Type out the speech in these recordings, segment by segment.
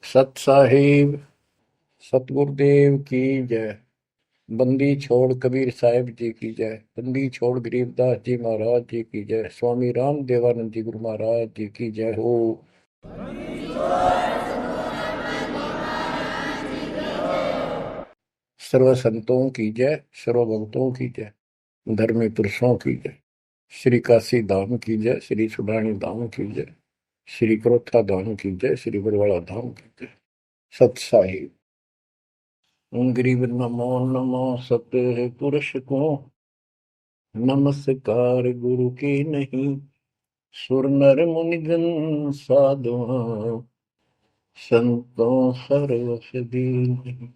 सत साहिब सतगुरुदेव की जय। बंदी छोड़ कबीर साहिब जी की जय। बंदी छोड़ गरीबदास जी महाराज जी की जय। स्वामी राम देवानंद जी गुरु महाराज जी की जय हो। सर्व संतों की जय, सर्व भक्तों की जय, धर्मी पुरुषों की जय। श्री काशी धाम की जय, श्री सुडानी धाम की जय, श्री क्रोथा धाम की जय, श्री बरवाड़ा धाम की जय। सत साहिब गरीब नमो नमो सत्य पुरुष को नमस्कार गुरु की नहीं। सुर नर मुनिजन साधुआ संतों सरस दीन।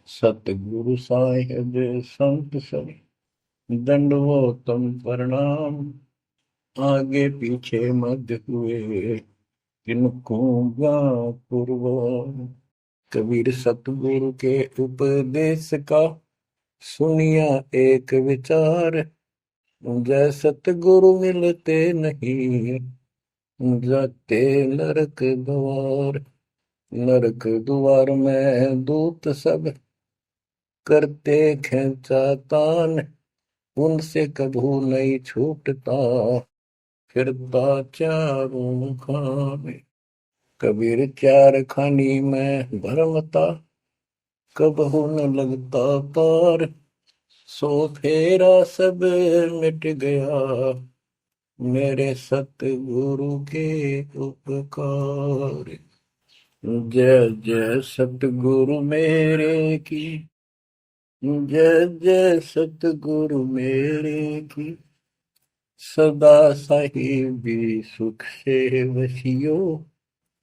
सतगुरु साहिब संत सब दंडवतम प्रणाम। आगे पीछे मध्य हुए किनको पूर्व। कबीर सतगुरु के उपदेश का सुनिया एक विचार। जय सतगुरु मिलते नहीं जाते नरक द्वार। नरक द्वार में दूत सब करते खेचातान। उनसे कभू नहीं छूटता फिरता चारों खाने। कबीर चार खानी में भरमता कबहू न लगता पार। सो फेरा सब मिट गया मेरे सतगुरु के उपकार। जय जय सतगुरु मेरे की जय जय सतगुरु मेरे की। सदा साहिबी सुख से वसियो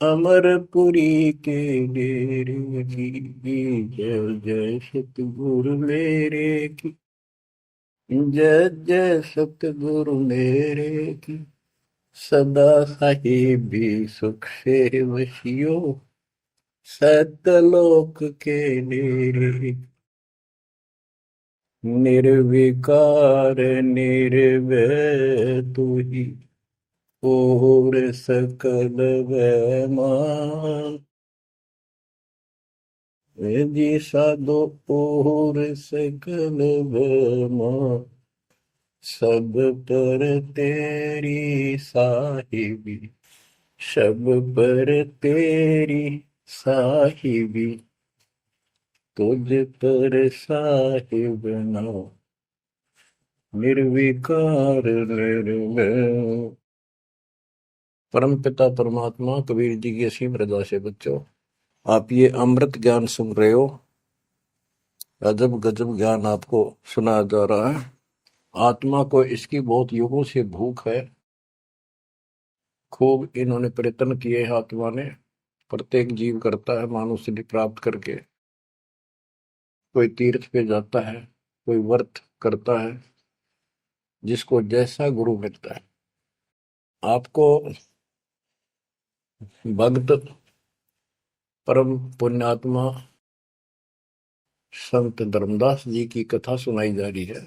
अमरपुरी के डेरे की। जय जय सतगुरु मेरे की जय जय सतगुरु मेरे की। सदा साहिबी सुख से वसियो सतलोक के डेरे। निर्विकार निर्भय तू ही और सकल वैमान। जी साधो और सकल वैमान। सब पर तेरी साहिबी सब पर तेरी साहिबी। तुझ पर साहिब नाम निर्विकार निर्भय। परम पिता परमात्मा कबीर जी की असीम रजा से बच्चों, आप ये अमृत ज्ञान सुन रहे हो। अजब गजब ज्ञान आपको सुनाया जा रहा है। आत्मा को इसकी बहुत युगों से भूख है। खूब इन्होंने प्रयत्न किए हैं आत्मा ने। प्रत्येक जीव करता है मानुष सिद्धि प्राप्त करके। कोई तीर्थ पे जाता है, कोई व्रत करता है, जिसको जैसा गुरु मिलता है। आपको भक्त परम पुण्यात्मा संत धर्मदास जी की कथा सुनाई जा रही है।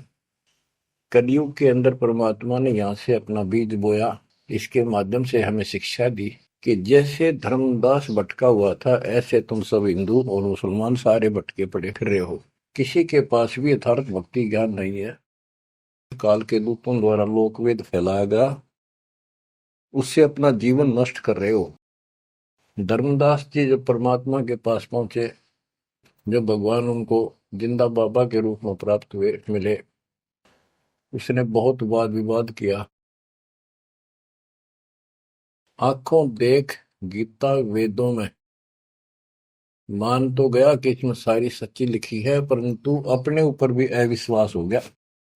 कलयुग के अंदर परमात्मा ने यहाँ से अपना बीज बोया। इसके माध्यम से हमें शिक्षा दी कि जैसे धर्मदास भटका हुआ था, ऐसे तुम सब हिंदू और मुसलमान सारे भटके पड़े फिर रहे हो। किसी के पास भी यथार्थ भक्ति ज्ञान नहीं है। काल के दूतों द्वारा लोकवेद फैलाया गया, उससे अपना जीवन नष्ट कर रहे हो। धर्मदास जी जब परमात्मा के पास पहुंचे, जब भगवान उनको जिंदा बाबा के रूप में प्राप्त हुए मिले, उसने बहुत वाद विवाद किया। आंखों देख गीता वेदों में मान तो गया कि इसमें सारी सच्ची लिखी है, परंतु अपने ऊपर भी अविश्वास हो गया।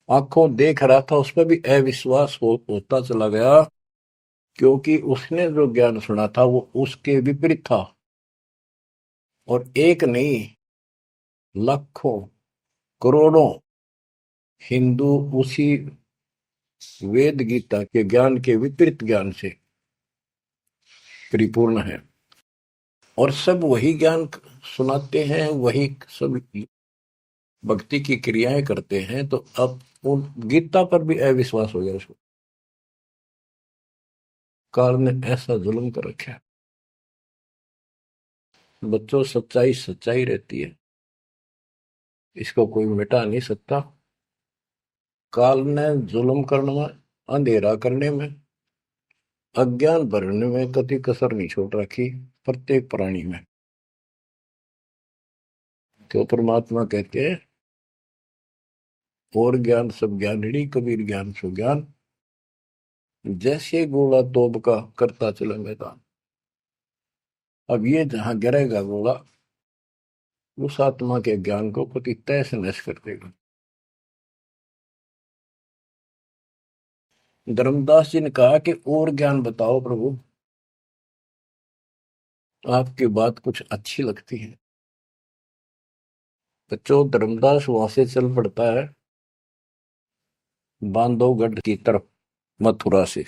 आंखों देख रहा था, उस पर भी अविश्वास होता चला गया, क्योंकि उसने जो ज्ञान सुना था वो उसके विपरीत था। और एक नहीं, लाखों करोड़ों हिंदू उसी वेद गीता के ज्ञान के विपरीत ज्ञान से परिपूर्ण है। और सब वही ज्ञान सुनाते हैं, वही सब भक्ति की क्रियाएं करते हैं। तो अब उन गीता पर भी अविश्वास हो गया उसको। काल ने ऐसा जुल्म कर रखा है। बच्चों, सच्चाई सच्चाई रहती है, इसको कोई मिटा नहीं सकता। काल ने जुल्म करने में, अंधेरा करने में, अज्ञान भरने में कति कसर नहीं छोड़ रखी प्रत्येक प्राणी में। तो परमात्मा कहते हैं, और ज्ञान सब ज्ञानड़ी, कबीर ज्ञान सो ज्ञान, जैसे गोला तोब का करता चले मैदान। अब ये जहां गिरेगा गोला, उस आत्मा के ज्ञान को कति तैस नैस कर देगा। धर्मदास जी ने कहा कि और ज्ञान बताओ प्रभु, आपकी बात कुछ अच्छी लगती है। बच्चों, धर्मदास वहां से चल पड़ता है बांधवगढ़ की तरफ, मथुरा से।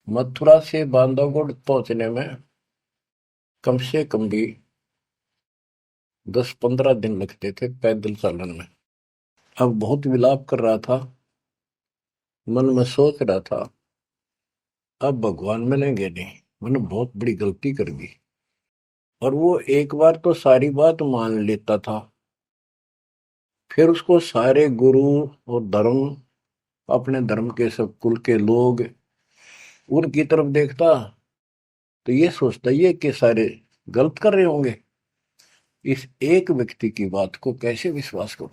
मथुरा से बांधवगढ़ पहुंचने में कम से कम भी 10-15 दिन लगते थे पैदल चालन में। अब बहुत विलाप कर रहा था, मन में सोच रहा था, अब भगवान मिलेंगे नहीं, मैंने बहुत बड़ी गलती कर दी। और वो एक बार तो सारी बात मान लेता था, फिर उसको सारे गुरु और धर्म, अपने धर्म के सब कुल के लोग, उनकी तरफ देखता तो ये सोचता ये कि सारे गलत कर रहे होंगे, इस एक व्यक्ति की बात को कैसे विश्वास करूं,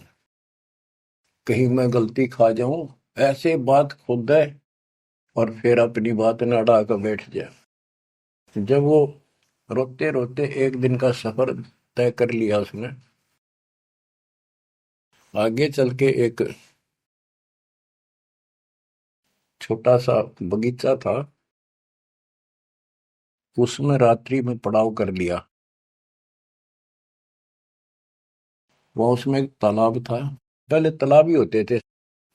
कहीं मैं गलती खा जाऊं, ऐसे बात खुद है और फिर अपनी बात न अड़ा कर बैठ जाए। जब वो रोते रोते एक दिन का सफर तय कर लिया उसने, आगे चल के एक छोटा सा बगीचा था, उसमें रात्रि में पड़ाव कर लिया। वहां उसमें एक तालाब था, पहले तालाब ही होते थे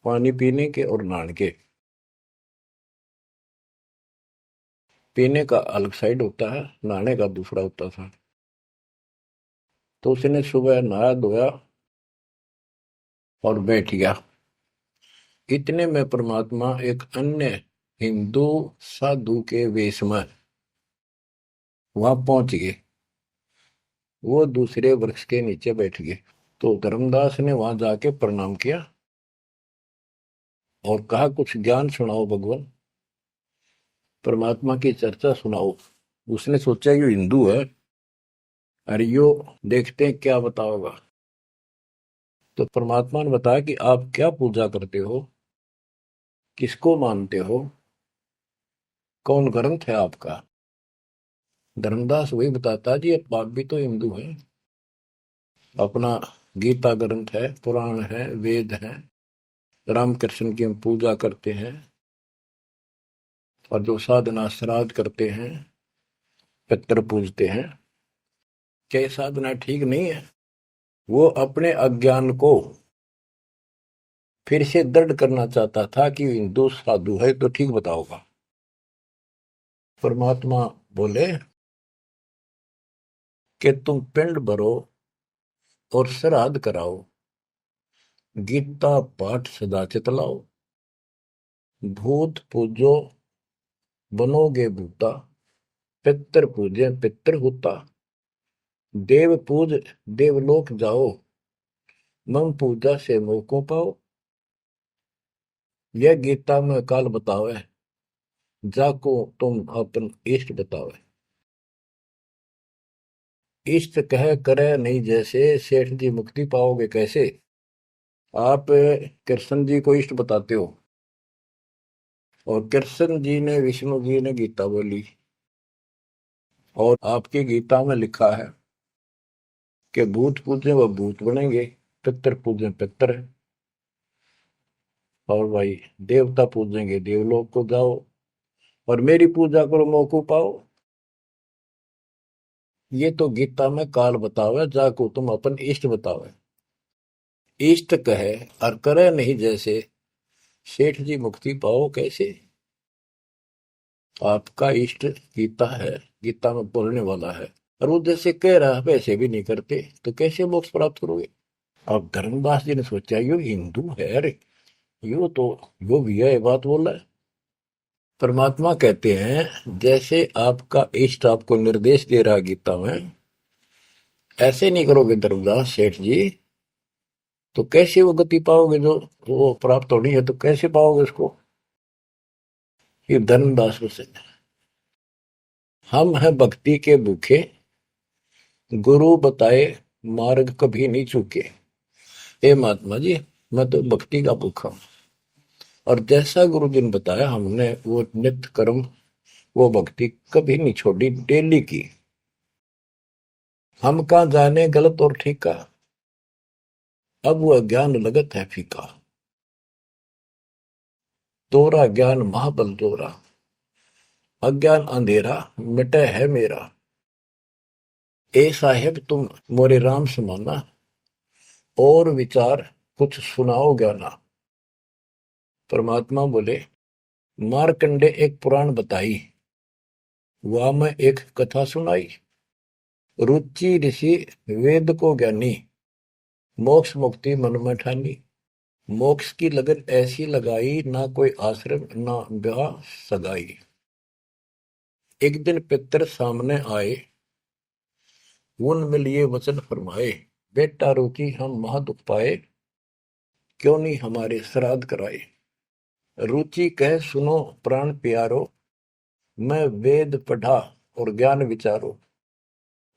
पानी पीने के और नहाने के। पीने का अलग साइड होता है, नहाने का दूसरा होता था। तो उसने सुबह नहाया धोया और बैठ गया। इतने में परमात्मा एक अन्य हिंदू साधु के वेश में वहां पहुंच गए। वो दूसरे वृक्ष के नीचे बैठ गए। तो धर्मदास ने वहां जाके प्रणाम किया और कहा, कुछ ज्ञान सुनाओ भगवान, परमात्मा की चर्चा सुनाओ। उसने सोचा ये हिंदू है, अरे यो देखते हैं क्या बताओगा। तो परमात्मा ने बताया कि आप क्या पूजा करते हो, किसको मानते हो, कौन ग्रंथ है आपका। धर्मदास वही बताता जी, आप भी तो हिंदू हैं, अपना गीता ग्रंथ है, पुराण है, वेद है, रामकृष्ण की हम पूजा करते हैं, और जो साधना श्राद्ध करते हैं, पितर पूजते हैं। क्या साधना ठीक नहीं है? वो अपने अज्ञान को फिर से दृढ़ करना चाहता था कि हिंदू साधु है तो ठीक बताओगा। परमात्मा बोले कि तुम पिंड भरो और श्राद्ध कराओ, गीता पाठ सदा चितलाओ, भूत पूजो बनोगे भूता, पितर पूजे पितर होता, देव पूज देवलोक जाओ, मम पूजा से मोह को पाओ। यह गीता में काल बतावे, जाको तुम अपन इष्ट बतावे। इष्ट कह करे नहीं जैसे, सेठ जी मुक्ति पाओगे कैसे। आप कृष्ण जी को इष्ट बताते हो, और कृष्ण जी ने, विष्णु जी ने गीता बोली, और आपकी गीता में लिखा है कि भूत पूजे वह भूत बनेंगे, पितर पूजे पितर है, और भाई देवता पूजेंगे देवलोक को जाओ, और मेरी पूजा करो मौको पाओ। ये तो गीता में काल बतावे, जाको तुम अपन इष्ट बतावे। इष्ट कहे और करे नहीं जैसे, सेठ जी मुक्ति पाओ कैसे। आपका इष्ट गीता है, गीता में बोलने वाला है, और वो जैसे कह रहा है वैसे भी नहीं करते, तो कैसे मोक्ष प्राप्त करोगे। अब धर्मदास जी ने सोचा यो हिंदू है, अरे यो तो यो भी है बात बोल रहा है। परमात्मा कहते हैं जैसे आपका इष्ट आपको निर्देश दे रहा गीता में, ऐसे नहीं करोगे धर्मदास सेठ जी तो कैसे वो गति पाओगे, जो वो प्राप्त होनी है तो कैसे पाओगे उसको। ये धर्मदास से हम हैं भक्ति के भूखे, गुरु बताए मार्ग कभी नहीं चूके। हे महात्मा जी, मैं तो भक्ति का भूखा हूं, और जैसा गुरु जी ने बताया हमने वो नित्य कर्म, वो भक्ति कभी नहीं छोड़ी, डेली की। हम कहाँ जाने गलत और ठीक का, अब वह ज्ञान लगत है फीका। तोरा ज्ञान महाबल तोरा, अज्ञान अंधेरा मिटे है मेरा। ए साहेब तुम मोरे राम समाना, और विचार कुछ सुनाओ ज्ञाना। परमात्मा बोले, मारकंडे एक पुराण बताई, वह मैं एक कथा सुनाई। रुचि ऋषि वेद को ज्ञानी, मोक्ष मुक्ति मन में ठानी। मोक्ष की लगन ऐसी लगाई, ना कोई आश्रम ना ब्याह सगाई। एक दिन पितर सामने आए, उनमें लिए वचन फरमाए। बेटा रुचि हम महादुख पाए, क्यों नहीं हमारे श्राद्ध कराए। रुचि कह सुनो प्राण प्यारो, मैं वेद पढ़ा और ज्ञान विचारो।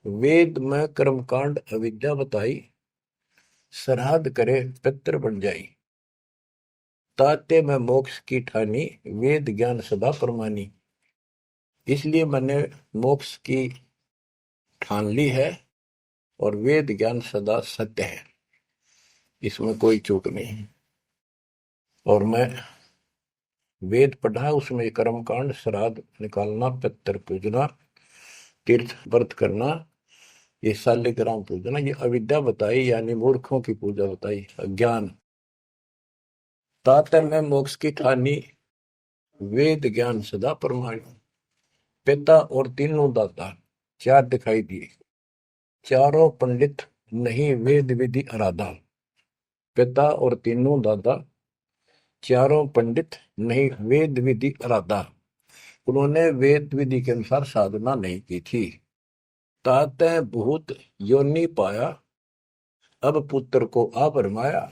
वेद में कर्मकांड अविद्या बताई, श्राद्ध करे पितर बन जाई। ताते में मोक्ष की ठानी, वेद ज्ञान सदा परमानी। इसलिए मैंने मोक्ष की ठान ली है, और वेद ज्ञान सदा सत्य है, इसमें कोई चूक नहीं। और मैं वेद पढ़ा, उसमें कर्मकांड, श्राद्ध निकालना, पितर पूजना, तीर्थ व्रत करना, ये शालिग्राम पूजना, ये अविद्या बताई, यानी मूर्खों की पूजा बताई, अज्ञान। ताते में मोक्ष की ठानी, वेद ज्ञान सदा परमाणी। पिता और तीनों दाता, चार दिखाई दिए। चारों पंडित नहीं वेद विधि आराधा। पिता और तीनों दादा, चारों पंडित नहीं वेद विधि आराधा। उन्होंने वेद विधि के अनुसार साधना नहीं की थी। ताते भूत योनि पाया, अब पुत्र को आ भरमाया।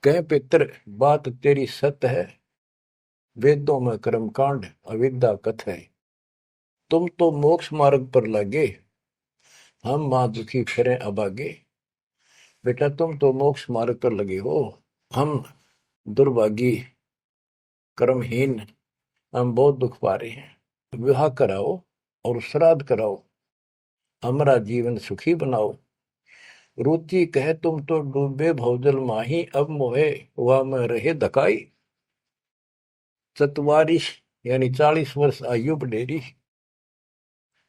कह पितर बात तेरी सत्य है, वेदों में कर्मकांड अविद्या कथ है। तुम तो मोक्ष मार्ग पर लगे, हम मां दुखी फिरे अभागे। बेटा तुम तो मोक्ष मार्ग पर लगे हो, हम दुर्भागी कर्महीन, हम बहुत दुख पा रहे हैं। विवाह कराओ और श्राद्ध कराओ, हमारा जीवन सुखी बनाओ। रुचि कहे तुम तो डूबे भवजल माही, अब मोहे वह में रहे धकाई। चतवारिश यानी 40 वर्ष आयु बढ़ेरी,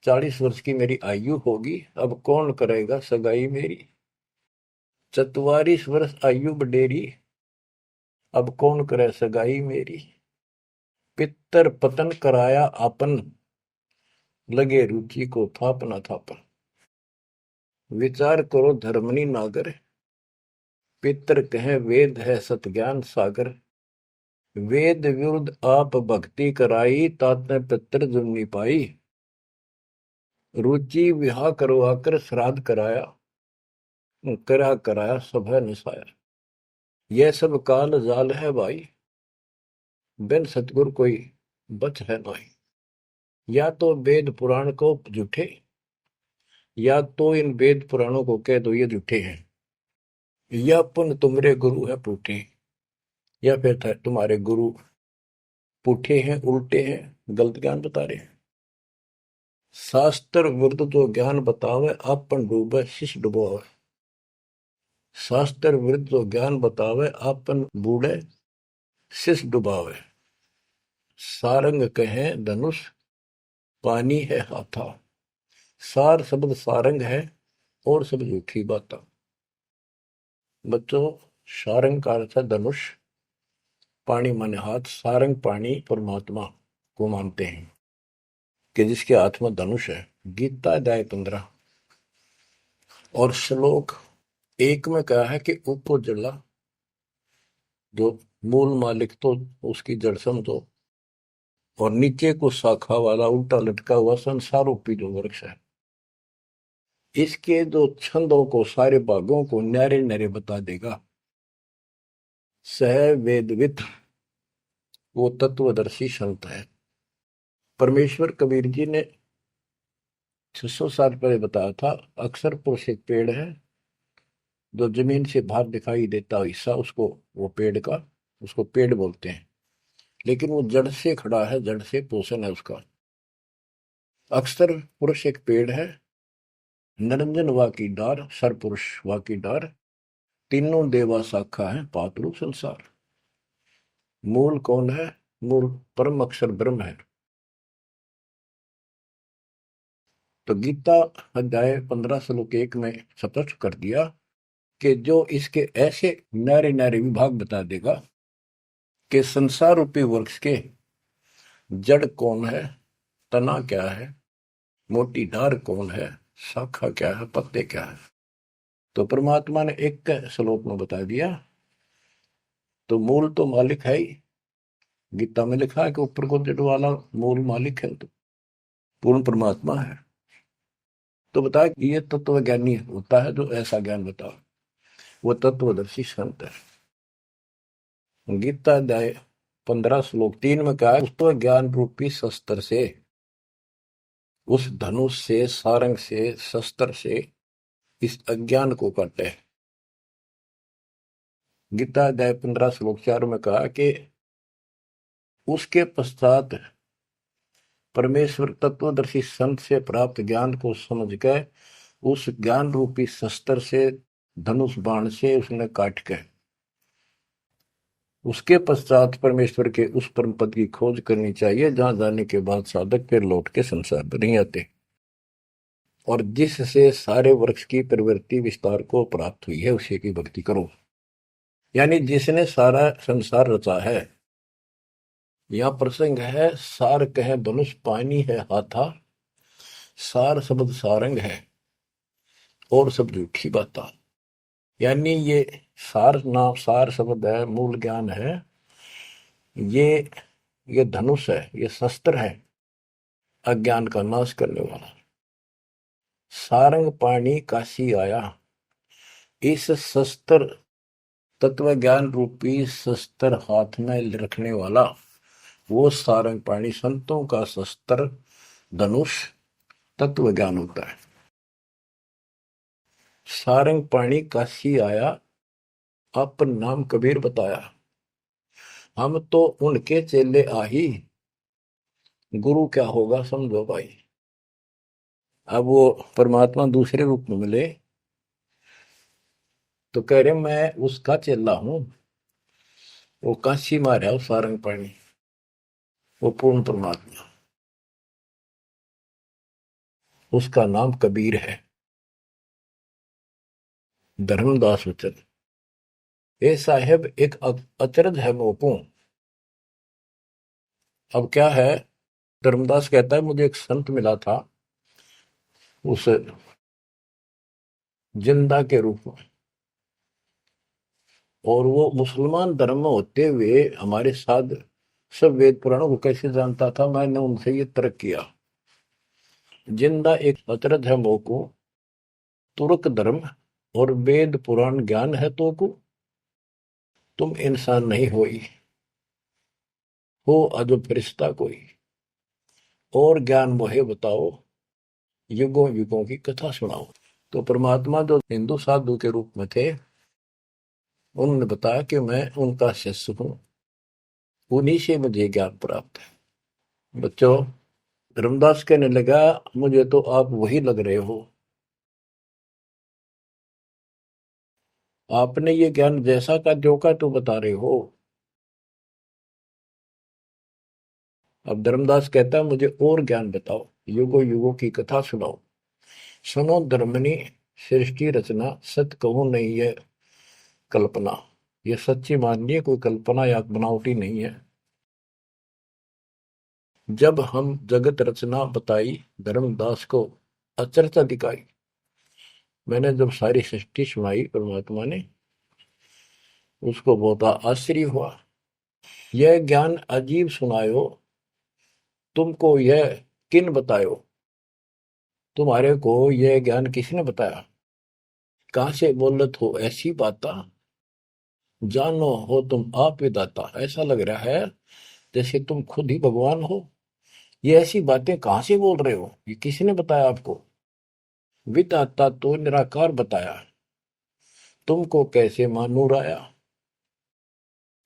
40 वर्ष की मेरी आयु होगी, अब कौन करेगा सगाई मेरी। 44 वर्ष आयु बढ़ेरी, अब कौन करे सगाई मेरी। पितर पतन कराया आपन, लगे रुचि को थापना थापन। विचार करो धर्मनी नागर, पितर कहे वेद है सत ज्ञान सागर। वेद विरुद्ध आप भक्ति कराई, ताते पितर जुम्नी पाई। रुचि विवाह करवाकर श्राद्ध कराया, कराया सभा निसाया। यह सब काल जाल है भाई, बिन सतगुर कोई बच है नहीं। या तो वेद पुराण को झूठे, या तो इन वेद पुराणों को कह दो ये झूठे हैं, या पुन तुम्हारे गुरु है पूठे, या फिर तुम्हारे गुरु पूठे हैं, उल्टे हैं, गलत ज्ञान बता रहे हैं। शास्त्र विरुद्ध जो ज्ञान बतावे, आपन डूबे शिष्य डुबोवे। शास्त्र विरुद्ध जो ज्ञान बतावे, आपन बूढ़े शिष्य डुबावे। सारंग कहे धनुष, पानी है हाथा। सार शब्द सारंग है, और सब झूठी बात। बच्चों, सारंग का अर्थ है धनुष, पानी माने हाथ। सारंग पानी परमात्मा को मानते हैं कि जिसके हाथ में धनुष है। गीता अध्याय 15 और श्लोक 1 में कहा है कि उपो जला, जो मूल मालिक तो उसकी जड़ समझो, और नीचे को शाखा वाला उल्टा लटका हुआ संसार रूपी जो वृक्ष है, इसके जो छंदों को, सारे भागों को न्यारे न्यारे बता देगा। सह वेदवित वो तत्वदर्शी संत है। परमेश्वर कबीर जी ने 600 साल पहले बताया था, अक्सर पुरुष एक पेड़ है, जो जमीन से बाहर दिखाई देता हिस्सा उसको, वो पेड़ का, उसको पेड़ बोलते हैं, लेकिन वो जड़ से खड़ा है, जड़ से पोषण है उसका। अक्सर पुरुष एक पेड़ है, निरंजन वा की डार, सर पुरुष वा की डार, तीनों देवा शाखा है, पातरू संसार। मूल कौन है? मूल परम अक्षर ब्रह्म है। तो गीता अध्याय 15 श्लोक 1 में स्पष्ट कर दिया कि जो इसके ऐसे न्यारे न्यारे विभाग बता देगा कि संसार रूपी वृक्ष के जड़ कौन है, तना क्या है, मोटी डार कौन है, शाखा क्या है, पत्ते क्या है। तो परमात्मा ने एक श्लोक में बता दिया। तो मूल तो मालिक है ही, गीता में लिखा है कि ऊपर को जड़ वाला मूल मालिक है, तो पूर्ण परमात्मा है। तो बता ये तत्व ज्ञानी होता है जो ऐसा ज्ञान बता, वो तत्वदर्शी संत है। गीता अध्याय 15 श्लोक 3 में कहा, उसको ज्ञान रूपी शस्त्र से, उस धनुष से, सारंग से, शस्त्र से इस अज्ञान को काटे। गीता अध्याय 15 श्लोक 4 में कहा कि उसके पश्चात परमेश्वर तत्वदर्शी संत से प्राप्त ज्ञान को समझ के उस ज्ञान रूपी शस्त्र से, धनुष बाण से उसने काट के, उसके पश्चात परमेश्वर के उस परम पद की खोज करनी चाहिए, जहां जाने के बाद साधक फिर लौट के संसार में नहीं आते, और जिससे सारे वृक्ष की प्रवृत्ति विस्तार को प्राप्त हुई है, उसी की भक्ति करो। यानी जिसने सारा संसार रचा है। यहां प्रसंग है, सार कहे धनुष, पानी है हाथा, सार शब्द सारंग है, और सब झूठी बाता। यानी ये सार नाम, सार शब्द है, मूल ज्ञान है, ये धनुष है, ये शस्त्र है अज्ञान का नाश करने वाला। सारंग पानी काशी आया, इस शस्त्र, तत्व ज्ञान रूपी शस्त्र हाथ में रखने वाला वो सारंग पाणी, संतों का शस्त्र धनुष तत्व ज्ञान होता है। सारंग पाणी काशी आया, अपन नाम कबीर बताया, हम तो उनके चेले आही, गुरु क्या होगा समझो भाई। अब वो परमात्मा दूसरे रूप में मिले तो कह रहे मैं उसका चेला हूं, वो काशी मारा है सारंग पाणी, वो पूर्ण परमात्मा, उसका नाम कबीर है। धर्मदास वचन, ये साहेब एक अचरज है मोपू। अब क्या है, धर्मदास कहता है मुझे एक संत मिला था उस जिंदा के रूप में, और वो मुसलमान धर्म में होते हुए हमारे साथ सब वेद पुराणों को कैसे जानता था, मैंने उनसे ये तर्क किया। जिंदा एक अचरज है मोको, तुर्क धर्म और वेद पुराण ज्ञान है तो को, तुम इंसान नहीं हो अजो फरिश्ता कोई, और ज्ञान मोहे बताओ, युगों युगों की कथा सुनाओ। तो परमात्मा जो हिंदू साधु के रूप में थे, उन्होंने बताया कि मैं उनका शिष्य हूं, उन्हीं से मुझे ज्ञान प्राप्त है। बच्चों, धर्मदास कहने लगा मुझे तो आप वही लग रहे हो, आपने ये ज्ञान जैसा का जो का तो बता रहे हो। अब धर्मदास कहता है मुझे और ज्ञान बताओ, युगों युगों की कथा सुनाओ, सुनो धर्मनी सृष्टि रचना, सत्य कहूं नहीं है कल्पना, ये सच्ची मानिए, कोई कल्पना या बनावटी नहीं है। जब हम जगत रचना बताई, धर्मदास को अचरता दिखाई, मैंने जब सारी सृष्टि सुनाई परमात्मा ने, उसको बहुत आश्चर्य हुआ। यह ज्ञान अजीब सुनायो, तुमको यह किन बतायो, तुम्हारे को यह ज्ञान किसने बताया, कहाँ से बोलत हो ऐसी बाता, जानो हो तुम आप विदाता। ऐसा लग रहा है जैसे तुम खुद ही भगवान हो। ये ऐसी बातें कहाँ से बोल रहे हो, ये किसने बताया आपको। विदाता तो निराकार बताया, तुमको कैसे मानूर आया।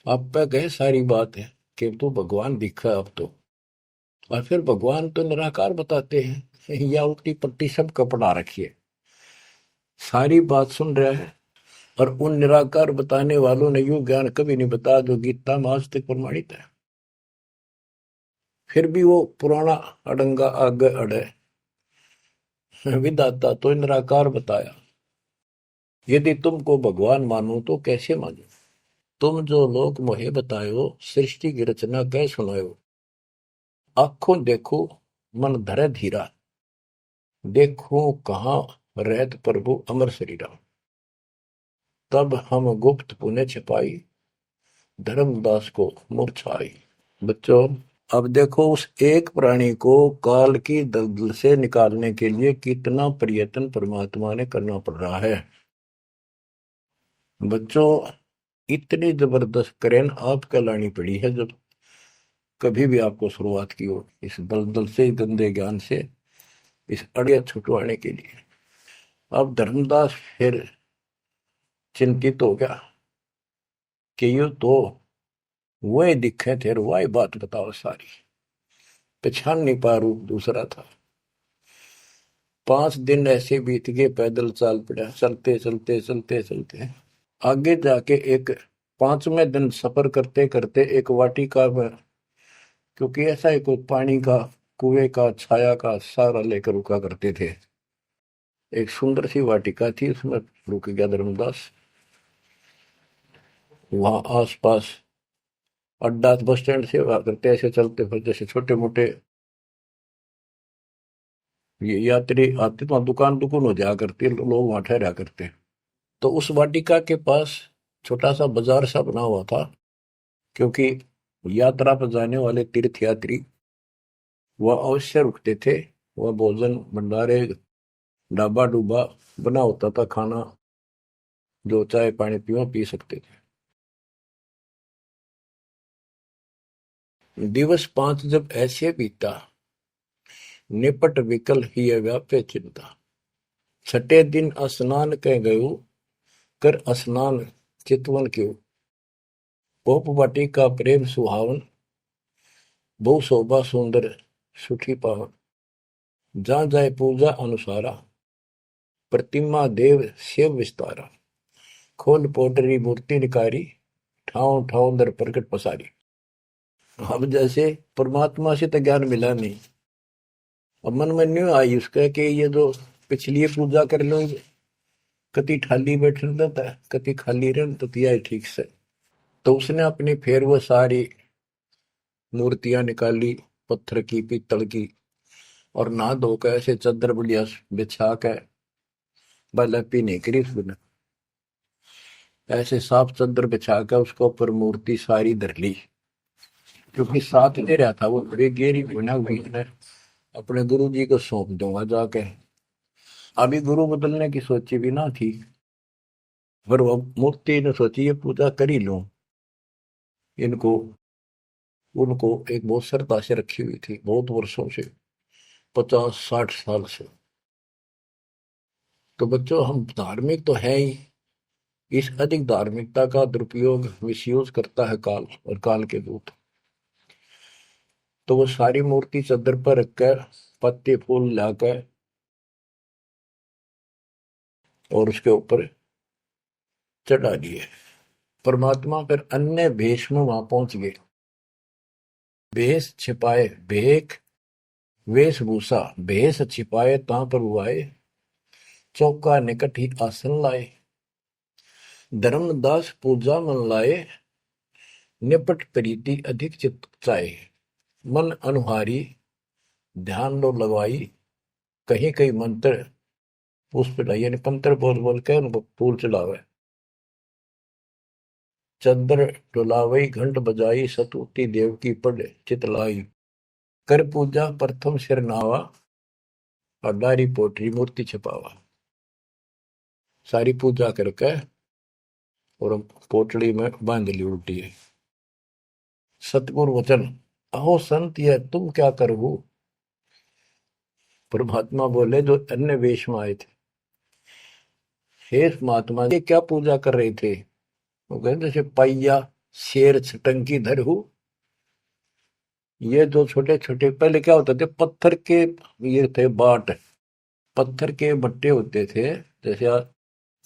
आप पे गए सारी बात है कि तो भगवान दिखा अब तो, और फिर भगवान तो निराकार बताते हैं, या उल्टी पट्टी सब कपड़ा रखिए। सारी बात सुन रहा है, और उन निराकार बताने वालों ने यूं ज्ञान कभी नहीं बताया जो गीता में आज तक प्रमाणित है। फिर भी वो पुराना अड़ंगा आगे अड़े, विदाता तो निराकार बताया, यदि तुमको भगवान मानो तो कैसे मानो। तुम जो लोग मोहे बतायो, सृष्टि की रचना कह सुनायो। आंखों देखो मन धरे धीरा, देखो कहाँ रहत प्रभु अमर शरीरा। तब हम गुप्त पुण्य छिपाई, धर्मदास को मूर्छाई। बच्चों, अब देखो उस एक प्राणी को काल की दलदल से निकालने के लिए कितना प्रयत्न परमात्मा ने करना पड़ रहा है। बच्चों, इतनी जबरदस्त करेन आपको लानी पड़ी है जब कभी भी आपको शुरुआत की हो इस दलदल से, गंदे ज्ञान से, इस अड़िया छुटवाने के लिए। अब धर्मदास फिर चिंतित हो गया कि ये तो वही दिखे थे, वही बात बताओ सारी, पहचान नहीं पा रूप दूसरा था। 5 दिन ऐसे बीत गए, पैदल चाल पड़ा, चलते चलते चलते चलते आगे जाके एक 5वें दिन सफर करते करते एक वाटिका में, क्योंकि ऐसा ही कोई पानी का कुएं का छाया का सहारा लेकर रुका करते थे, एक सुंदर सी वाटिका थी, उसमें रुक गया धर्मदास। वहां आसपास अड्डा बस स्टैंड से हुआ करते, ऐसे चलते फिर जैसे छोटे मोटे ये यात्री आते तो दुकान दुकान हो जाया करती, लोग वहां ठहरा करते। तो उस वाटिका के पास छोटा सा बाजार सा बना हुआ था, क्योंकि यात्रा पर जाने वाले तीर्थ यात्री वह अवश्य रुकते थे। वह भोजन भंडारे ढाबा डूबा बना होता था, खाना जो चाय पानी पीवा पी सकते थे। दिवस 5 जब ऐसे बीता, निपट विकल ही व्याप्य चिंता। छठे दिन स्नान कह गयो, कर स्नान चितवन क्यों। पोप वाटी का प्रेम सुहावन, बहु शोभा सुंदर सुठी पावन। जहाँ जाए पूजा अनुसारा, प्रतिमा देव शिव विस्तारा। खोल पोटरी मूर्ति निकारी, ठाव ठाव दर प्रकट पसारी। अब जैसे परमात्मा से तो ज्ञान मिला नहीं, अब मन में न्यू आई उसका कि ये जो पिछली पूजा कर लो, कति ठाली बैठ रहता है, कति खाली रह तो तिया ठीक से। तो उसने अपनी फिर वो सारी मूर्तियां निकाली, पत्थर की पीतल की, और नहा धोकर ऐसे चादर बढ़िया बिछा के बलपी नहीं करी उसने, ऐसे साफ चादर बिछा कर उसको ऊपर मूर्ति सारी धर ली, क्योंकि साथ दे रहा था वो बड़ी गेरी बना हुई ने अपने गुरु जी को सौंप दूंगा जाके। अभी गुरु बदलने की सोची भी ना थी, पर वो मूर्ति ने सोची ये पूजा कर ही लूं, इनको उनको एक बहुत श्रद्धा से रखी हुई थी बहुत वर्षों से, 50-60 साल से। तो बच्चों, हम धार्मिक तो है ही, इस अधिक धार्मिकता का दुरुपयोग मिसयूज करता है काल और काल के दूत। तो वो सारी मूर्ति चादर पर रखकर पत्ते फूल लाकर और उसके ऊपर चढ़ा दिए। परमात्मा फिर अन्य भेष में वहां पहुंच गए, भेष छिपाए भेख वेशभूषा, भेष छिपाए ता पर आए, चौका निकट ही आसन लाए। धर्मदास पूजा मन लाए, निपट प्रीति अधिक चित चाहे। मन अनुहारी ध्यान लो लगवाई, कहीं कहीं मंत्र पुष्प यानी पंत्र बोल बोल के उनको फूल चढ़ावे। चंद्र डुलावई घंट बजाई, सतुति देव की पढ़ चितलाई। कर पूजा प्रथम सिर नावा, और डारी पोटरी मूर्ति छपावा। सारी पूजा करके और पोटली में बांध ली उल्टी है। सतगुरु वचन, अहो संत ये तुम क्या करो। परमात्मा बोले जो अन्य वेश में आए थे, हे महात्मा ये क्या पूजा कर रहे थे। वो कहते जैसे पाइया शेर छटंकी धरहू। ये जो छोटे छोटे पहले क्या होते थे, पत्थर के ये थे बाट, पत्थर के बट्टे होते थे। जैसे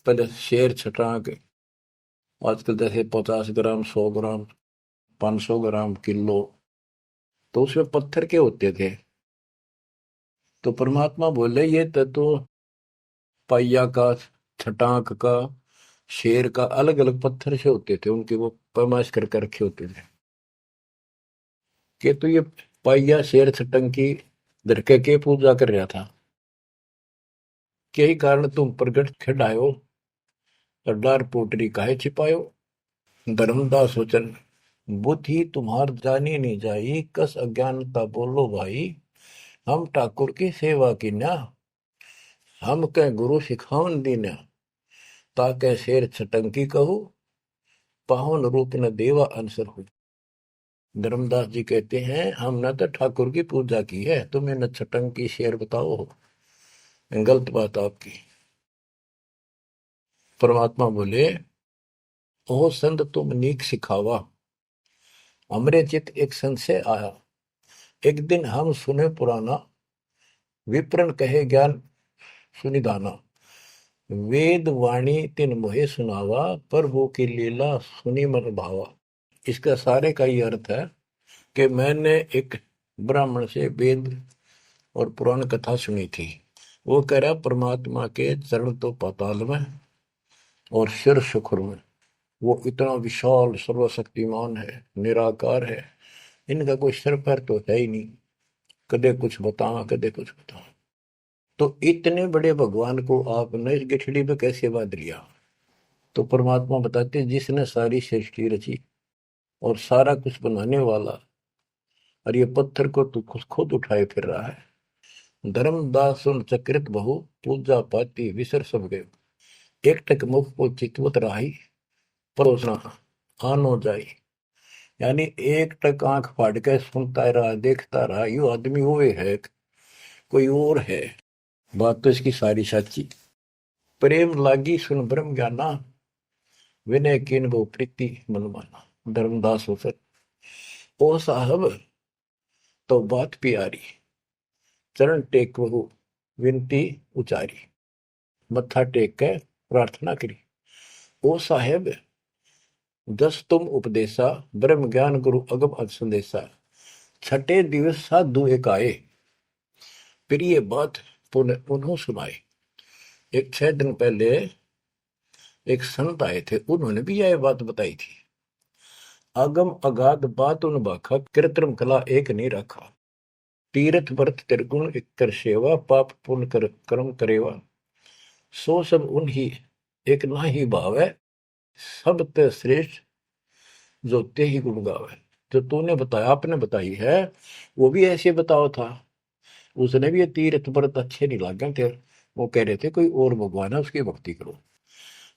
पहले शेर छटांक, आजकल जैसे 50 ग्राम 100 ग्राम 500 ग्राम किलो, तो उसमें पत्थर के होते थे। तो परमात्मा बोले ये तो पाइया का, छटांक का, शेर का अलग अलग पत्थर से होते थे, उनके वो पैमाइश करके रखे होते थे। कि तो ये पाइया शेर छटंकी धरके के पूजा कर रहा था। के कारण तुम प्रगट खिडायो, डार पोटरी काहे छिपायो। धर्मदास वचन, बुद्धि तुम्हार जानी नहीं जाई, कस अज्ञानता बोलो भाई। हम ठाकुर की सेवा की ना, हम कह गुरु सिखावन दीना। ताके शेर छटंकी कहू, पावन रूप न देवा अंसर हो। धर्मदास जी कहते हैं हमने तो ठाकुर की पूजा की है, तुम्हें न छटंकी शेर बताओ, गलत बात आपकी। परमात्मा बोले ओ संत तुम नीक सिखावा। हमरे चित एक संशय आया, एक दिन हम सुने पुराना, विप्रन कहे ज्ञान सुनिदाना। वेद वाणी तिन मोहे सुनावा, प्रभु की लीला सुनी मन भावा। इसका सारे का ये अर्थ है कि मैंने एक ब्राह्मण से वेद और पुराण कथा सुनी थी। वो कह रहा परमात्मा के चरण तो पाताल में और सिर सुखुर में, वो इतना विशाल सर्वशक्तिमान है, निराकार है, इनका कोई सिर पैर तो है ही नहीं, कदे कुछ बताओ कदे कुछ बताओ। तो इतने बड़े भगवान को आपने इस गठड़ी में कैसे बांध लिया। तो परमात्मा बताते जिसने सारी सृष्टि रची और सारा कुछ बनाने वाला, और ये पत्थर को तू खुद उठाए फिर रहा है। धर्मदास सुन चक्रित बहु, पूजा पाती विसर सब गए। एक टक मुख को चितवत राही, परोसना आनो जाई। यानी एक टक आंख फाड़ के सुनता रहा, देखता रहा, यू आदमी हुए है कोई और है। बात तो इसकी सारी सच्ची। प्रेम लागी सुन ब्रह्म ज्ञाना, विनय किन वो प्रीति मन माना। धर्मदास हो सर ओ साहब तो बात प्यारी, चरण टेक वहु विनती उचारी। मत्था टेक के प्रार्थना करी, ओ साहेब दस तुम उपदेशा, ब्रह्म ज्ञान गुरु अगम संदेशा। छठे दिवस साधु एक आए, फिर ये बात पुनः सुनाए। एक 6 दिन पहले एक संत आए थे, उन्होंने भी यह बात बताई थी। आगम अगाध बात उन बाखा, कृत्रिम कला एक नहीं रखा। तीर्थ व्रत त्रिगुण एक कर सेवा, पाप पुण्य कर कर्म करेवा। सो सब उन्हीं एक ना ही भाव है, सब ते श्रेष्ठ जो ते ही गुण गावे। जो तूने बताया, आपने बताई है, वो भी ऐसे बताओ था। उसने भी ये तीर्थ व्रत अच्छे नहीं लगे थे, वो कह रहे थे कोई और भगवान है उसकी भक्ति करो।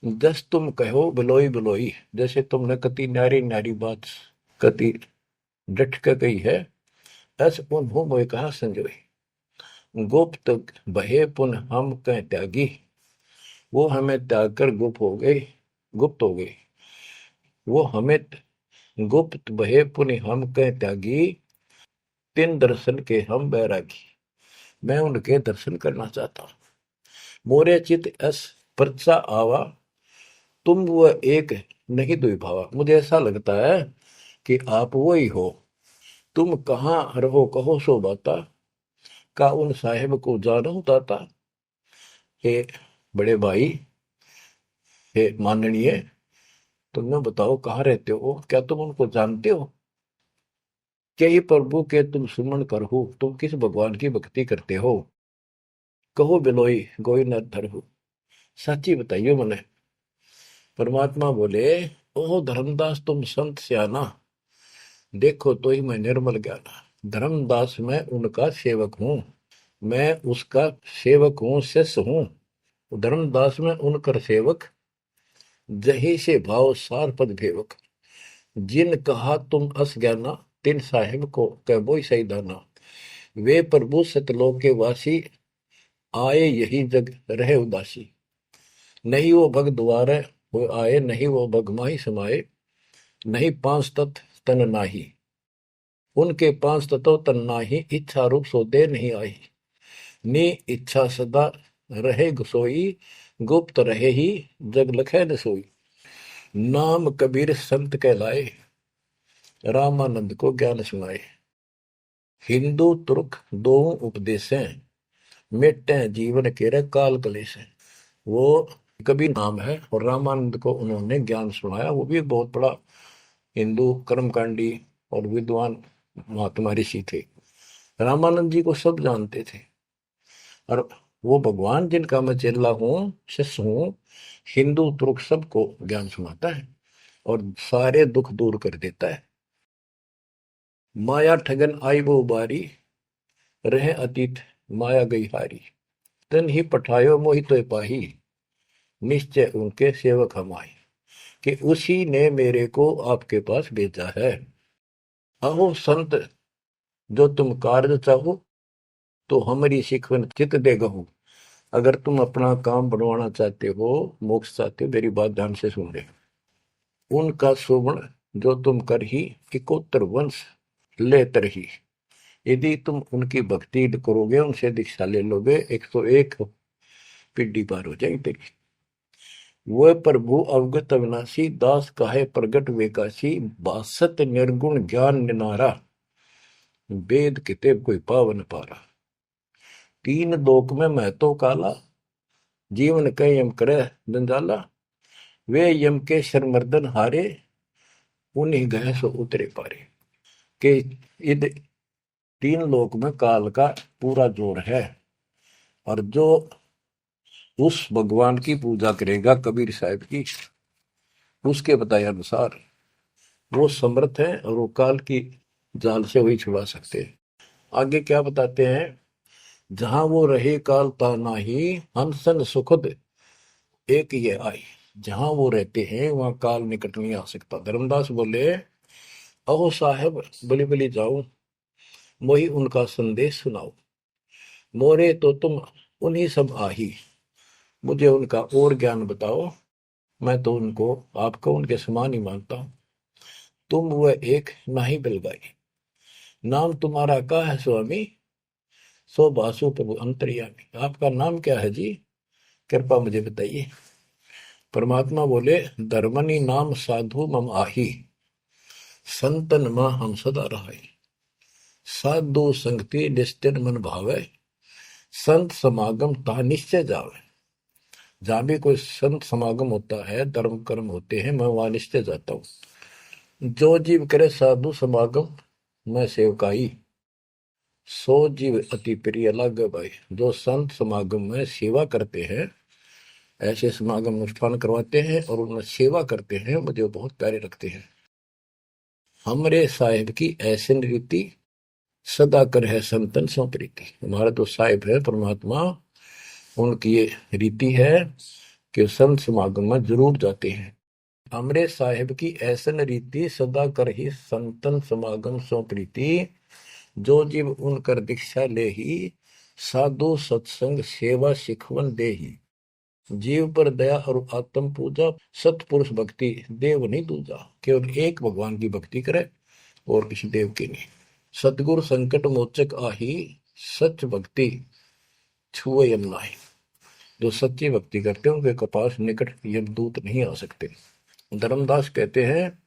दस तुम कहो बिलोई बिलोई, जैसे तुमने कति नारी नारी बात कति डट के कही है, ऐसे उन्हों मोए कहा संजोई। गुप्त बहे पुन हम कह त्यागी, वो हमें त्याग कर गुप्त हो गई, गुप्त हो गई। वो हमें गुप्त बहे पुन हम कह त्यागी, तिन दर्शन के हम बैरागी। मैं उनके दर्शन करना चाहता हूं। मोरे चित अस परचा आवा, तुम वो एक नहीं दुई भावा। मुझे ऐसा लगता है कि आप वो ही हो, तुम कहाँ रहो कहो सो बाता, का उन साहेब को जानो दाता। हे बड़े भाई, हे माननीय, तुमने बताओ कहाँ रहते हो, क्या तुम उनको जानते हो। क्या ही प्रभु के तुम सुमन कर हो, तुम किस भगवान की भक्ति करते हो। कहो बिलोई गोई न धर हो, सच्ची बताइयो मने। परमात्मा बोले ओ धर्मदास तुम संत स्याना, देखो तो ही मैं निर्मल ज्ञाना। धर्मदास मैं उनका सेवक हूँ, मैं उसका सेवक हूँ, शिष्य हूँ। धर्मदास में उनकर सेवक, जही से भाव सार पद भेवक। जिन कहा तुम अस ज्ञाना, तिन साहिब को कह बोई सही दाना। वे प्रभु सतलोक के वासी, आए यही जग रहे उदासी। नहीं वो भग द्वारे वो आए, नहीं वो भग माही समाये। नहीं पांच तत्व तन नाही, उनके पांच तत्व तन नाही। इच्छा रूप सो दे नहीं आई, नी इच्छा सदा रहे सोई। गुप्त रहे ही जग लखे न सोई। नाम कबीर संत कहलाए, रामानंद को ज्ञान सुनाए। हिंदू तुर्क दो उपदेशें, मिटे जीवन के काल कलेश है। वो कबीर नाम है और रामानंद को उन्होंने ज्ञान सुनाया। वो भी एक बहुत बड़ा हिंदू कर्मकांडी और विद्वान महात्मा ऋषि थे। रामानंद जी को सब जानते थे और वो भगवान जिनका मैं चेला हूँ, शिष्य हूँ, हिंदू तुर्क सबको ज्ञान सुनाता है और सारे दुख दूर कर देता है। माया ठगन आई वो बारी, रहे अतीत माया गई हारी। तन ही पठायो मोहि तो पाही, निश्चय उनके सेवक हम आए। कि उसी ने मेरे को आपके पास भेजा है। अहो संत जो तुम कार्य चाहो, तो हमारी शिकवन चित दे गहू। अगर तुम अपना काम बनवाना चाहते हो, मोक्ष चाहते हो, मेरी बात ध्यान से सुन ले। उनका शोभन जो तुम कर ही, इकोत्तर वंश ले तरही। यदि तुम उनकी भक्ति करोगे, उनसे दीक्षा ले लोगे, 101 पीढ़ी पार हो जाएगी तेरी। वह प्रभु अवगत अविनाशी, दास काहे प्रगट वेकाशी। बासत निर्गुण ज्ञान निनारा, वेद किताब कोई पावन पारा। तीन लोक में महतो काला, जीवन कह यम करे जंजाला। वे यम के शरमर्दन हारे, उन्हीं गए सो उतरे पारे। के इध तीन लोक में काल का पूरा जोर है और जो उस भगवान की पूजा करेगा कबीर साहब की, उसके बताए अनुसार वो समर्थ है और वो काल की जाल से वही छुड़ा सकते हैं। आगे क्या बताते हैं, जहां वो रहे काल ता नाही, हंसन सुखद एक ये आई। जहां वो रहते हैं वहां काल निकट नहीं आ सकता। धर्मदास बोले, अहो साहेब बलि बलि जाओ, मोही उनका संदेश सुनाओ। मोरे तो तुम उन्हीं सब आही, मुझे उनका और ज्ञान बताओ। मैं तो उनको आपको उनके समान ही मानता हूं। तुम वह एक नाही बिलगाई, नाम तुम्हारा का है स्वामी। सो बासु प्रभु अंतर्यामी। आपका नाम क्या है जी, कृपा मुझे बताइए। परमात्मा बोले, धर्मनी नाम साधु मम आही, संतन मां हम सदा रहाई। साधु संगति निस्तिर मन भावे, संत समागम ता निश्चय जावे। जहां भी कोई संत समागम होता है, धर्म कर्म होते हैं, मैं वहां निश्चय जाता हूं। जो जीव करे साधु समागम, मैं सेवकाई। सो जीव अति प्रिय लागे भाई। जो संत समागम में सेवा करते हैं, ऐसे समागम अनुष्ठान करवाते हैं और उनमें सेवा करते हैं, मुझे बहुत प्यारे लगते हैं। हमरे साहिब की ऐसी रीति, सदा कर है संतन सो प्रीति। हमारा तो साहिब है परमात्मा, उनकी ये रीति है कि संत समागम में जरूर जाते हैं। हमरे साहिब की ऐसन रीति, सदा कर ही संतन समागम सो प्रीति। जो जीव उनकर दीक्षा ले ही, साधु सत्संग सेवा सिखवन दे ही। जीव पर दया और आत्म पूजा, सतपुरुष भक्ति देव नहीं दूजा। केवल एक भगवान की भक्ति करे और किसी देव की नहीं। सतगुरु संकट मोचक आही, सच भक्ति छुए यम नाही। जो सच्ची भक्ति करते हैं उनके कपास निकट यमदूत नहीं आ सकते। धर्मदास कहते हैं,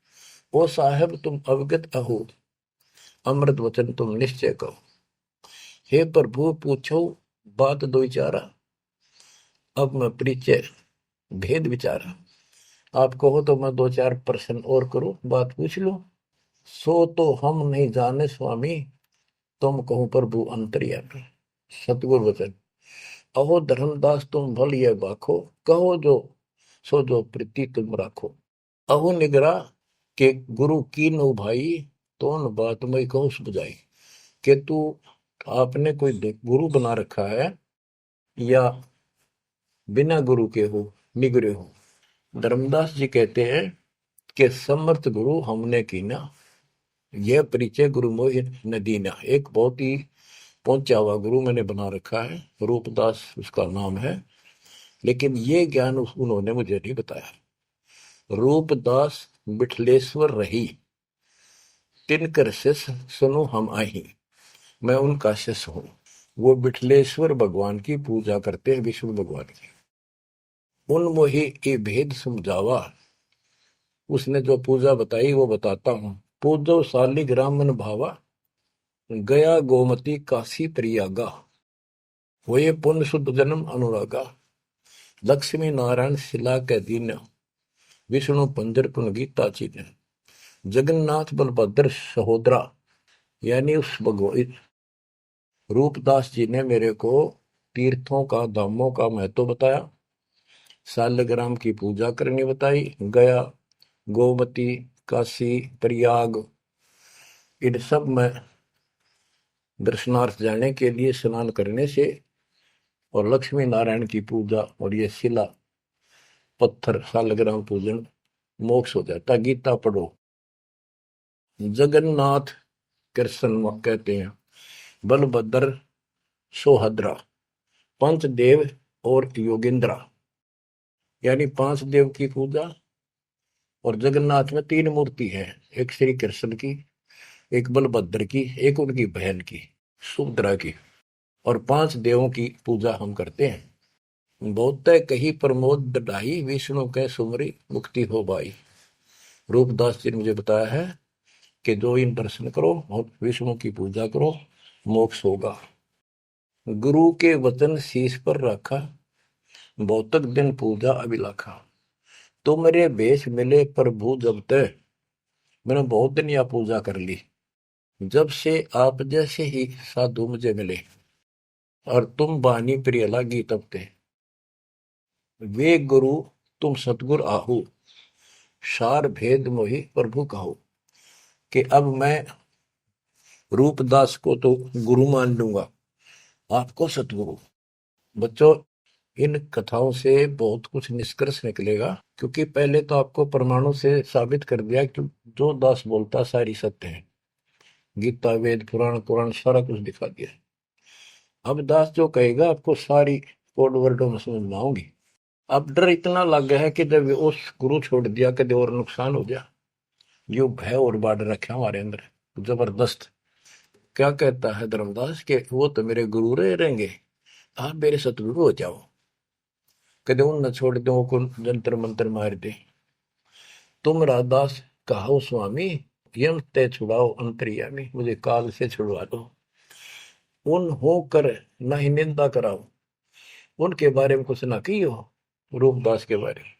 ओ साहेब तुम अवगत अहो, अमृत वचन तुम निश्चय कहो। हे प्रभु पूछो बात दो विचारा, अब मैं परिचय भेद विचारा। आप कहो तो मैं दो चार प्रश्न और करूं, बात पूछ लो। सो तो हम नहीं जाने स्वामी, तुम कहो प्रभु अंतर्यामी। सतगुरु वचन, अहो धर्मदास तुम भल ये बाखो, कहो जो सो जो प्रीति तुम राखो। अहो निगरा के गुरु की नो भाई, तो न बात मैं कहूं बुझाई। कि तू आपने कोई गुरु बना रखा है या बिना गुरु के हो, निगरे हो। धर्मदास जी कहते हैं कि समर्थ गुरु हमने कीना, यह परिचय गुरु मोहि न दीना। एक बहुत ही पहुंचा हुआ गुरु मैंने बना रखा है, रूपदास उसका नाम है, लेकिन ये ज्ञान उन्होंने मुझे नहीं बताया। रूपदास बिठलेश्वर रही, तिनकर शिष्य सुनो हम आही। मैं उनका शिष्य हूं। वो बिठलेश्वर भगवान की पूजा करते हैं, विष्णु भगवान की। उन मोहि ये भेद समझावा, उसने जो पूजा बताई वो बताता हूं। पूजो शालिग्राम मन भावा, गया गोमती काशी प्रयागा। हुए पुण्य शुद्ध जन्म अनुरागा, लक्ष्मी नारायण शिला के दीन, विष्णु पंजर पुन गीता चिन्ह। जगन्नाथ बलभद्र सहोदरा, यानी उस भगवान रूपदास जी ने मेरे को तीर्थों का, धामों का महत्व बताया, शालिग्राम की पूजा करनी बताई, गया, गोमती, काशी, प्रयाग, इन सब में दर्शनार्थ जाने के लिए स्नान करने से और लक्ष्मी नारायण की पूजा और ये शिला पत्थर शालिग्राम पूजन मोक्ष हो जाता। गीता पढ़ो। जगन्नाथ कृष्ण कहते हैं, बलभद्र सोहद्रा, पंच देव और योगिंद्रा, यानी 5 देव की पूजा। और जगन्नाथ में 3 मूर्ति है, एक श्री कृष्ण की, एक बलभद्र की, एक उनकी बहन की सुभद्रा की, और 5 देवों की पूजा हम करते हैं। बहुत कही प्रमोद ढाई, विष्णु के सुमरी मुक्ति हो बाई। रूपदास जी ने मुझे बताया है कि जो इन दर्शन करो और विष्णु की पूजा करो, मोक्ष होगा। गुरु के वचन शीश पर रखा, बहुतक दिन पूजा अभिलाखा। तो मेरे भेष मिले प्रभु जब तक, मैंने बहुत दिन यह पूजा कर ली, जब से आप जैसे ही साधु मुझे मिले, और तुम बानी प्रिय लागी तब ते। वे गुरु तुम सतगुर आहू, सार भेद मोहि प्रभु कहो। कि अब मैं रूपदास को तो गुरु मान लूंगा, आपको सतगुरु। बच्चों, इन कथाओं से बहुत कुछ निष्कर्ष निकलेगा, क्योंकि पहले तो आपको प्रमाणों से साबित कर दिया कि जो दास बोलता सारी सत्य है। गीता, वेद, पुराण, कुरान सारा कुछ दिखा दिया। अब दास जो कहेगा आपको सारी कोड वर्डों में समझ में आऊंगी। अब डर इतना लग गया है कि जब उस गुरु छोड़ दिया कभी और नुकसान हो गया, यो भय और बाढ़ रखे हमारे अंदर जबरदस्त। क्या कहता है धर्मदास के वो तो मेरे गुरु रहेंगे, आप मेरे सतगुरु हो जाओ। कदे उन न छोड़ दो को जंतर मंत्र मार दे। तुम राधास कहो स्वामी, यम ते छुड़ाओ अंतर्यामी, मुझे काल से छुड़वा दो। उन हो कर न ही निंदा कराओ, उनके बारे में कुछ ना कियो, रूपदास के बारे में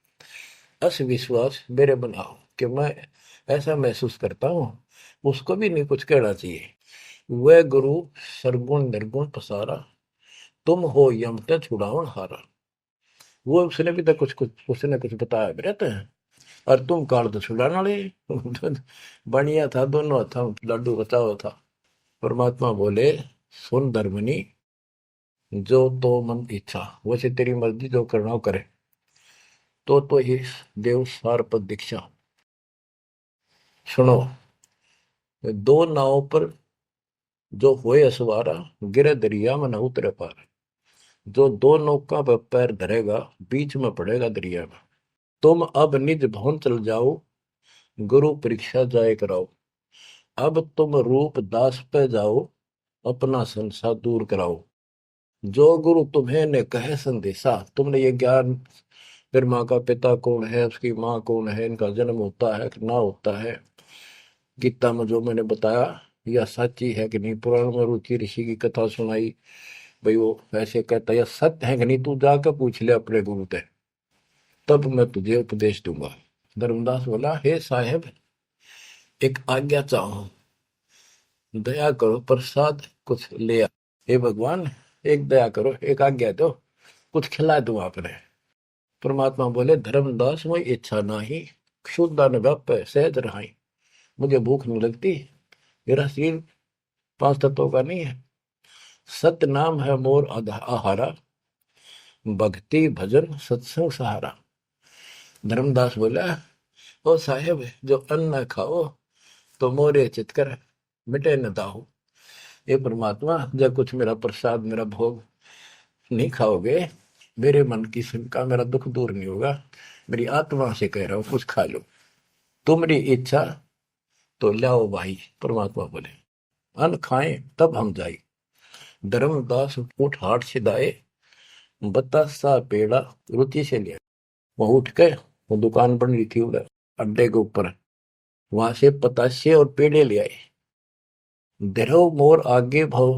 अस विश्वास मेरे बनाओ। कि मैं ऐसा महसूस करता हूं, उसको भी नहीं कुछ कहना चाहिए। वह गुरु सरगुण निर्गुण पसारा, तुम हो यम ते छुड़ावन हारा। वो उसने भी तो कुछ कुछ उसने कुछ बताया भी रहते हैं, और तुम काल तो छुड़ाने वाले। बढ़िया था, दोनों था, लड्डू बचाओ था। परमात्मा बोले, सुन धर्मनी, जो तो मन इच्छा, वैसे तेरी मर्जी जो करना हो करे। तो ही देव सार पद दीक्षा। सुनो, दो नाव पर जो होए असवारा, गिरे दरिया में न उतरे पार। जो 2 नौका पर पैर धरेगा, बीच में पड़ेगा दरिया में। तुम अब निज भवन चल जाओ, गुरु परीक्षा जाए कराओ। अब तुम रूप दास पे जाओ, अपना संसार दूर कराओ। जो गुरु तुम्हें ने कहे संदेशा, तुमने ये ज्ञान, फिर माँ का पिता कौन है, उसकी माँ कौन है, इनका जन्म होता है कि ना होता है, गीता में जो मैंने बताया यह सच्ची है कि नहीं, पुराण में रुचि ऋषि की कथा सुनाई, भाई वो ऐसे कहता है, यह सत्य है कि नहीं, तू जाकर पूछ ले अपने गुरु से, तब मैं तुझे उपदेश दूंगा। धर्मदास बोला, हे साहेब, एक आज्ञा चाहूं, दया करो, प्रसाद कुछ ले आ। हे भगवान, एक दया करो, एक आज्ञा दो, कुछ खिला दूं आपने। परमात्मा बोले, धर्मदास वही इच्छा नाही, क्षुद्ध न व्याप सहज रहाई। मुझे भूख नहीं लगती, मेरा शरीर पांच तत्वों का नहीं है। सत्य नाम है मोर आहारा, भक्ति भजन सत्संग सहारा। धर्मदास बोला, ओ साहेब जो अन्न न खाओ तो मोरे चितकर मिटे न दाहो। ये परमात्मा जब कुछ मेरा प्रसाद मेरा भोग नहीं खाओगे, मेरे मन की शंका मेरा दुख दूर नहीं होगा। मेरी आत्मा से कह रहा हूं कुछ खा लो, तुम्हारी इच्छा तो लाओ भाई। परमात्मा बोले अन्न खाएं तब हम जाए। धर्मदास उठ हाट छिदाए, बतासा पेड़ा रुचि से लिया। वो उठ के, वो दुकान बन रही थी उधर अड्डे के ऊपर, वहां से पतासे और पेड़े ले आए। धरो मोर आगे भाव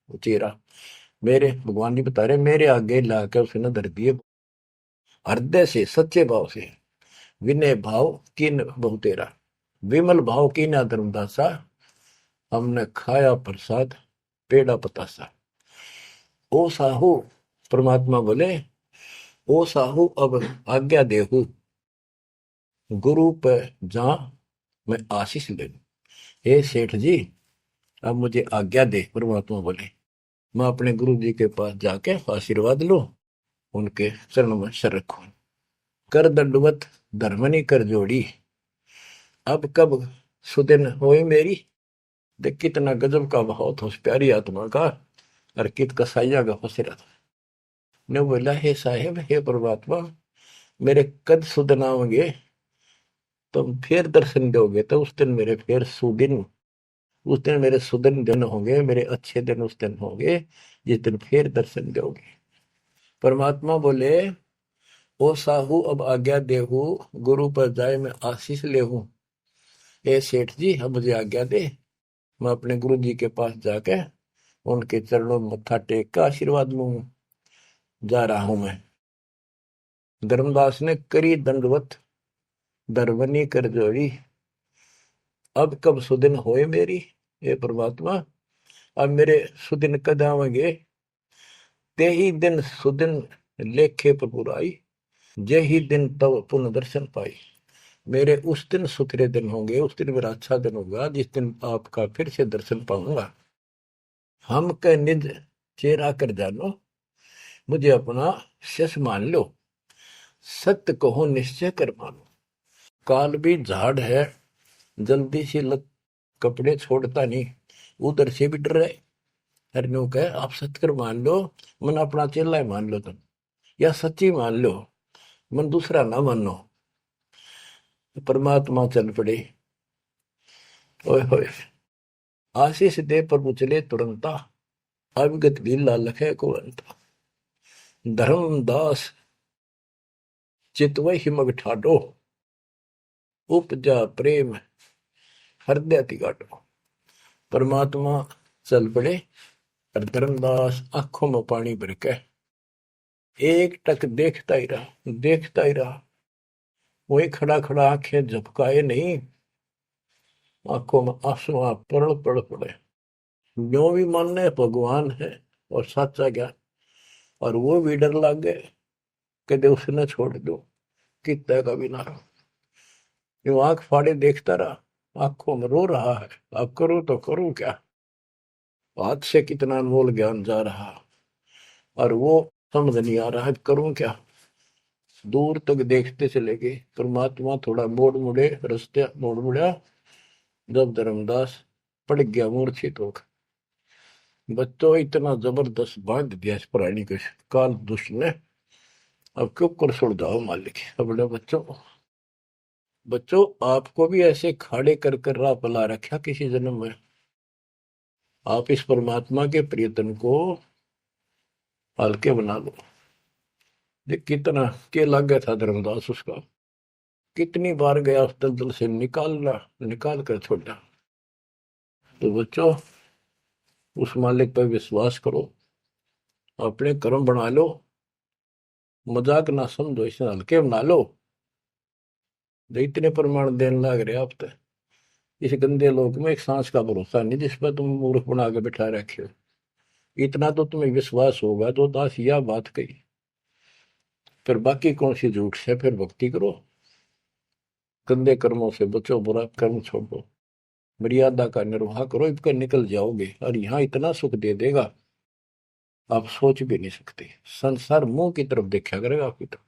उचेरा, मेरे भगवान जी बता रहे मेरे आगे लाकर उसने धर दिए हृदय से सच्चे भाव से। विनय भाव किन बहु तेरा, विमल भाव की ना धर्मदासा, हमने खाया प्रसाद पेड़ा पतासा। ओ साहू, परमात्मा बोले ओ साहू अब आज्ञा देहू, गुरु पर जा मैं आशीष ले लूं। हे सेठ जी अब मुझे आज्ञा दे। परमात्मा बोले मैं अपने गुरु जी के पास जाके आशीर्वाद लो, उनके चरणों में सर रखो। कर दंडवत धर्मनी कर जोड़ी, अब कब सुदिन होई मेरी। देख कितना गजब का भाव था उस प्यारी आत्मा का, और कित कसाइया का फसेरा था। ने बोला हे साहेब हे परमात्मा मेरे कद सुदन आओगे, तुम फिर दर्शन दोगे तो उस दिन मेरे फिर सुदिन, उस दिन मेरे सुदिन दिन होंगे, मेरे अच्छे दिन उस दिन होंगे जिस दिन फिर दर्शन दोगे। परमात्मा बोले ओ साहू अब आज्ञा देहू, गुरु पर जाए मैं आशीष लेहूं। ए सेठ जी अब मुझे आज्ञा दे, मैं अपने गुरु जी के पास जाके उनके चरणों में मत्था टेक का आशीर्वाद लूं। जा रहा हूं मैं। धर्मदास ने करी दंडवत दरवनी कर जोड़ी, अब कब सुदिन होए मेरी। ये परमात्मा अब मेरे सुदिन कद आवेंगे। ते ही दिन सुदिन लेखे पपुराई, जे ही दिन तब पुनः दर्शन पाई। मेरे उस दिन सुथरे दिन होंगे, उस दिन मेरा अच्छा दिन होगा जिस दिन आपका फिर से दर्शन पाऊंगा। हम के निज चेहरा कर जानो, मुझे अपना शस मान लो, सत्य कहो निश्चय कर मानो। काल भी झाड़ है जल्दी से लग, कपड़े छोड़ता नहीं, उधर से भी डर रहे। हरनों कहे आप सत्य मान लो, मन अपना चेला ही मान लो तुम, या सच्ची मान लो, मन दूसरा ना मानो। परमात्मा चल पड़े। ओए होए आशीष दे प्रभु चले तुरंता, अविगत लीला लखे को अंता। धर्मदास चितवय हिमग ठाडो, उपजा प्रेम हृदय तिगाटो। परमात्मा चल पड़े और धर्मदास आंखों में पानी भर के एक टक देखता ही रहा, देखता ही रहा। वही खड़ा खड़ा आंखें झपकाए नहीं, आंखों में आंसू पड़ पड़ पड़े। जो भी मानने भगवान है और सच्चा ज्ञान, और वो भी डर लग गए कि उसने छोड़ दो कितना का भी ना रहो। जो आंख फाड़े देखता रहा, आंखों में रो रहा है, अब करूं तो करूं क्या, हाथ से कितना अनमोल ज्ञान जा रहा और वो समझ नहीं आ रहा है करूं क्या। दूर तक देखते चले गए। परमात्मा थोड़ा मोड़ मुड़े, रास्ते मोड़ मुड़ा, जब धर्मदास पड़ गया मूर्छित होकर। बच्चों इतना जबरदस्त बांध दिया इस प्राणी के काल दुष्ट ने, अब क्यों कर सुलझाओ मालिक। अपने बच्चों, बच्चों आपको भी ऐसे खाड़े कर कर राह पला रखा किसी जन्म में। आप इस परमात्मा के प्रियतन को हल्के बना लो। देख कितना के लग गया था धर्मदास उसका, कितनी बार गया उस दलदल से निकाल कर छोड़ा। तो बच्चों उस मालिक पर विश्वास करो, अपने कर्म बना लो, मजाक ना समझो, इसे हल्के बना लो। इतने प्रमाण देने लग रहे आप तो इस गंदे लोक में एक सांस का भरोसा नहीं जिस पर तुम मूर्ख बना के बैठा रखे हो। इतना तो तुम्हें विश्वास होगा तो दास यह बात कही, फिर बाकी कौन सी झूठ से, फिर भक्ति करो, गंदे कर्मों से बचो, बुरा कर्म छोड़ो। मर्यादा का निर्वाह करो, इसका निकल जाओगे। और यहाँ इतना सुख दे देगा आप सोच भी नहीं सकते। संसार मुंह की तरफ देखा करेगा आपकी तरफ,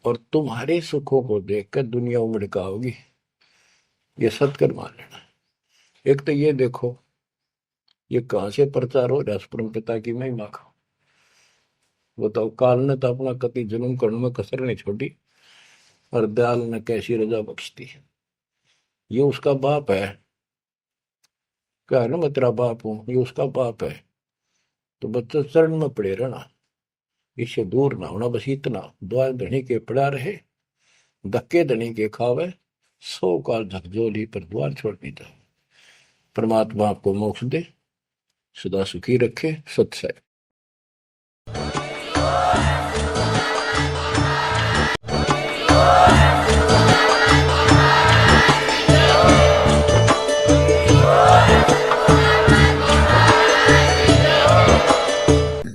और तुम्हारे सुखों को देखकर दुनिया उमड़का होगी। ये सत्कर मान लेना। एक तो ये देखो ये कहां से प्रचार हो रहा है परम पिता की महिमा का। बताओ, काल ने तो अपना कति जुल्म करने में कसर नहीं छोड़ी, और दयाल ने कैसी रजा बख्शती है। ये उसका बाप है, क्या है ना, मैं तेरा बाप हूं, ये उसका बाप है। तो बच्चा चरण में पड़े रहना, इससे दूर ना होना। बस इतना, द्वार धनी के पड़ा रहे, धक्के धनी के खावे, 100 काल झकझोली पर द्वार छोड़ नहीं था। परमात्मा आपको मोक्ष दे, सदा सुखी रखे। सत्सय।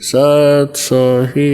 सत्सही।